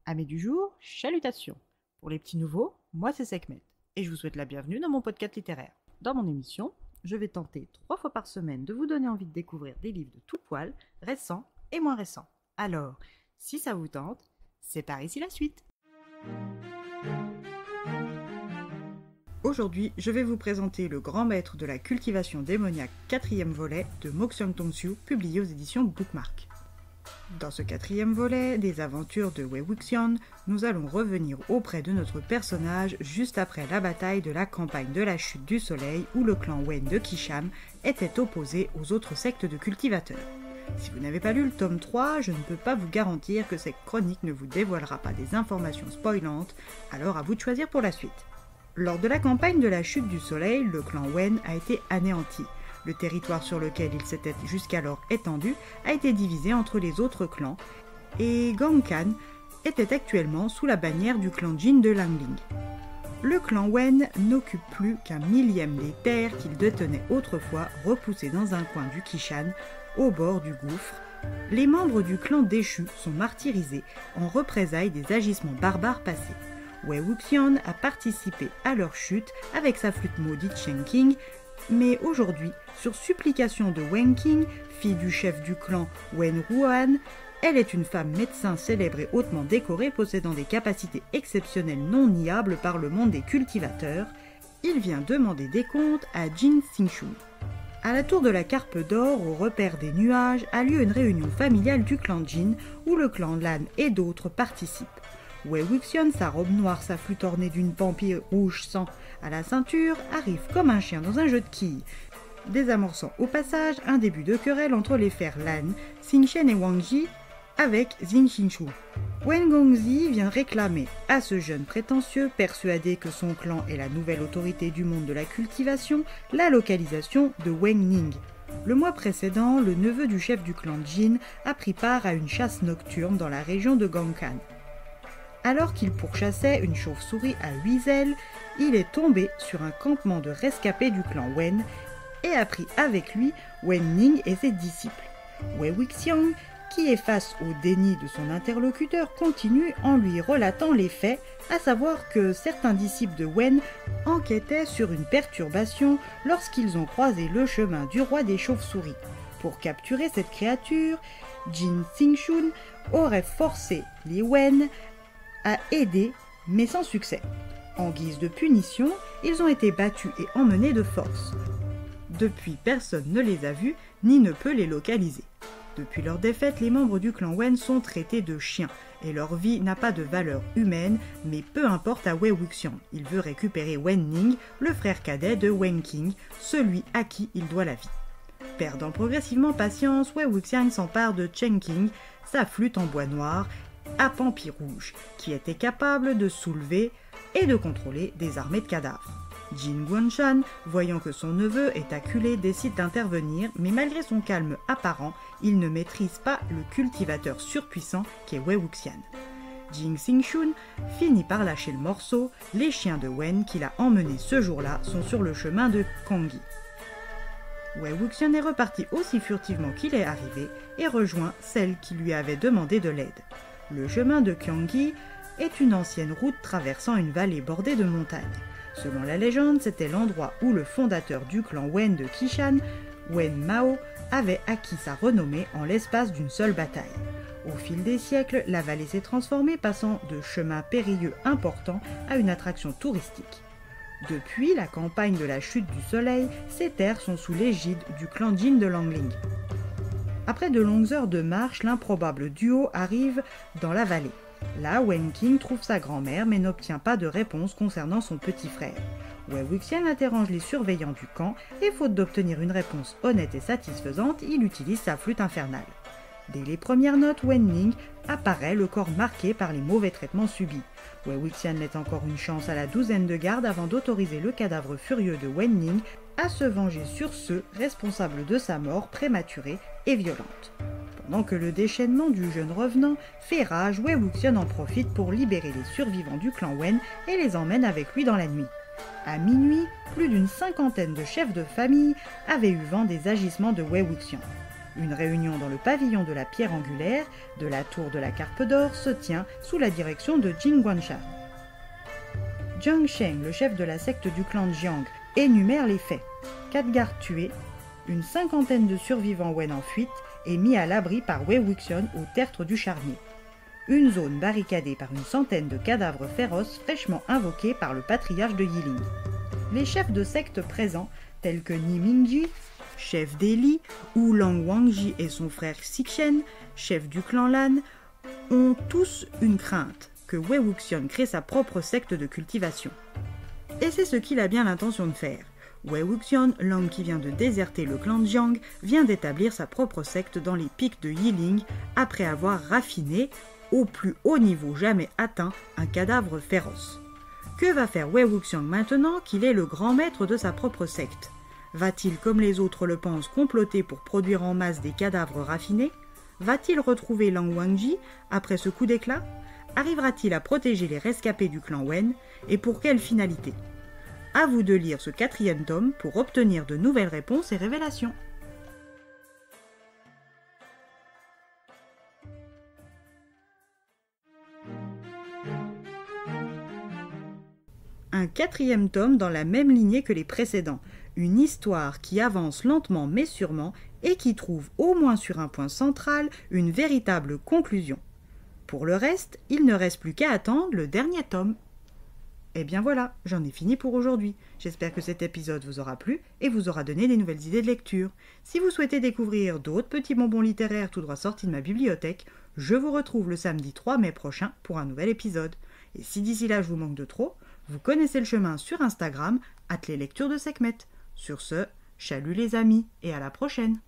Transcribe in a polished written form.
Amis du jour, chalutations. Pour les petits nouveaux, moi c'est Sekhmet et je vous souhaite la bienvenue dans mon podcast littéraire. Dans mon émission, je vais tenter 3 fois par semaine de vous donner envie de découvrir des livres de tout poil, récents et moins récents. Alors, si ça vous tente, c'est par ici la suite. Aujourd'hui, je vais vous présenter Le grand maître de la cultivation démoniaque 4e volet de Moxiang Tongsu, publié aux éditions Bookmark. Dans ce 4e volet des aventures de Wei Wuxian, nous allons revenir auprès de notre personnage juste après la bataille de la campagne de la chute du soleil où le clan Wen de Qishan était opposé aux autres sectes de cultivateurs. Si vous n'avez pas lu le tome 3, je ne peux pas vous garantir que cette chronique ne vous dévoilera pas des informations spoilantes, alors à vous de choisir pour la suite. Lors de la campagne de la chute du soleil, le clan Wen a été anéanti. Le territoire sur lequel il s'était jusqu'alors étendu a été divisé entre les autres clans, et Gangkan était actuellement sous la bannière du clan Jin de Langling. Le clan Wen n'occupe plus qu'un millième des terres qu'il détenait autrefois repoussées dans un coin du Qishan, au bord du gouffre. Les membres du clan déchu sont martyrisés en représailles des agissements barbares passés. Wei Wuxian a participé à leur chute avec sa flûte maudite Shen Qing, mais aujourd'hui, sur supplication de Wen Qing, fille du chef du clan Wen Ruan, elle est une femme médecin célèbre et hautement décorée possédant des capacités exceptionnelles non niables par le monde des cultivateurs. Il vient demander des comptes à Jin Xingshun. À la tour de la Carpe d'Or, au repère des nuages, a lieu une réunion familiale du clan Jin où le clan Lan et d'autres participent. Wei Wuxian, sa robe noire, sa flûte ornée d'une pampille rouge sang à la ceinture, arrive comme un chien dans un jeu de quilles, désamorçant au passage un début de querelle entre les frères Lan, Xingchen et Wang Ji avec Jin Xinshu. Wen Gongzi vient réclamer à ce jeune prétentieux, persuadé que son clan est la nouvelle autorité du monde de la cultivation, la localisation de Wen Ning. Le mois précédent, le neveu du chef du clan Jin a pris part à une chasse nocturne dans la région de Gangkan. Alors qu'il pourchassait une chauve-souris à 8 ailes, il est tombé sur un campement de rescapés du clan Wen et a pris avec lui Wen Ning et ses disciples. Wei Wuxian, qui est face au déni de son interlocuteur, continue en lui relatant les faits, à savoir que certains disciples de Wen enquêtaient sur une perturbation lorsqu'ils ont croisé le chemin du roi des chauves-souris. Pour capturer cette créature, Jin Xingshun aurait forcé les Wen à aider, mais sans succès. En guise de punition, ils ont été battus et emmenés de force. Depuis, personne ne les a vus, ni ne peut les localiser. Depuis leur défaite, les membres du clan Wen sont traités de chiens, et leur vie n'a pas de valeur humaine, mais peu importe à Wei Wuxian. Il veut récupérer Wen Ning, le frère cadet de Wen Qing, celui à qui il doit la vie. Perdant progressivement patience, Wei Wuxian s'empare de Chen Qing, sa flûte en bois noir, à pampille rouge, qui était capable de soulever et de contrôler des armées de cadavres. Jin Guanshan, voyant que son neveu est acculé, décide d'intervenir, mais malgré son calme apparent, il ne maîtrise pas le cultivateur surpuissant qu'est Wei Wuxian. Jin Xingshun finit par lâcher le morceau, les chiens de Wen qu'il a emmenés ce jour-là sont sur le chemin de Kangyi. Wei Wuxian est reparti aussi furtivement qu'il est arrivé et rejoint celle qui lui avait demandé de l'aide. Le chemin de Kangyi est une ancienne route traversant une vallée bordée de montagnes. Selon la légende, c'était l'endroit où le fondateur du clan Wen de Qishan, Wen Mao, avait acquis sa renommée en l'espace d'une seule bataille. Au fil des siècles, la vallée s'est transformée, passant de chemins périlleux importants à une attraction touristique. Depuis la campagne de la chute du soleil, ces terres sont sous l'égide du clan Jin de Langling. Après de longues heures de marche, l'improbable duo arrive dans la vallée. Là, Wen Qing trouve sa grand-mère mais n'obtient pas de réponse concernant son petit frère. Wei Wuxian interroge les surveillants du camp et faute d'obtenir une réponse honnête et satisfaisante, il utilise sa flûte infernale. Dès les premières notes, Wen Ning apparaît, le corps marqué par les mauvais traitements subis. Wei Wuxian laisse encore une chance à la douzaine de gardes avant d'autoriser le cadavre furieux de Wen Ning à se venger sur ceux responsables de sa mort prématurée et violente. Pendant que le déchaînement du jeune revenant fait rage, Wei Wuxian en profite pour libérer les survivants du clan Wen et les emmène avec lui dans la nuit. À minuit, plus d'une 50aine de chefs de famille avaient eu vent des agissements de Wei Wuxian. Une réunion dans le pavillon de la pierre angulaire de la tour de la Carpe d'Or se tient sous la direction de Jin Guanshan. Jiang Sheng, le chef de la secte du clan Jiang, énumère les faits. 4 gardes tués, une cinquantaine de survivants Wen en fuite et mis à l'abri par Wei Wuxian au tertre du Charnier. Une zone barricadée par une centaine de cadavres féroces fraîchement invoqués par le patriarche de Yiling. Les chefs de secte présents, tels que Ni Mingji, chef d'Eli, ou Lang Wangji et son frère Xixen, chef du clan Lan, ont tous une crainte, que Wei Wuxian crée sa propre secte de cultivation. Et c'est ce qu'il a bien l'intention de faire. Wei Wuxian, l'homme qui vient de déserter le clan Jiang, vient d'établir sa propre secte dans les pics de Yiling après avoir raffiné, au plus haut niveau jamais atteint, un cadavre féroce. Que va faire Wei Wuxian maintenant qu'il est le grand maître de sa propre secte? Va-t-il, comme les autres le pensent, comploter pour produire en masse des cadavres raffinés? Va-t-il retrouver Lang Wangji après ce coup d'éclat? Arrivera-t-il à protéger les rescapés du clan Wen? Et pour quelle finalité? À vous de lire ce 4e tome pour obtenir de nouvelles réponses et révélations. Un 4e tome dans la même lignée que les précédents, une histoire qui avance lentement mais sûrement et qui trouve, au moins sur un point central, une véritable conclusion. Pour le reste, il ne reste plus qu'à attendre le dernier tome. Et bien voilà, j'en ai fini pour aujourd'hui. J'espère que cet épisode vous aura plu et vous aura donné des nouvelles idées de lecture. Si vous souhaitez découvrir d'autres petits bonbons littéraires tout droit sortis de ma bibliothèque, je vous retrouve le samedi 3 mai prochain pour un nouvel épisode. Et si d'ici là je vous manque de trop, vous connaissez le chemin sur Instagram, @leslectures de Sekhmet. Sur ce, chalut les amis et à la prochaine.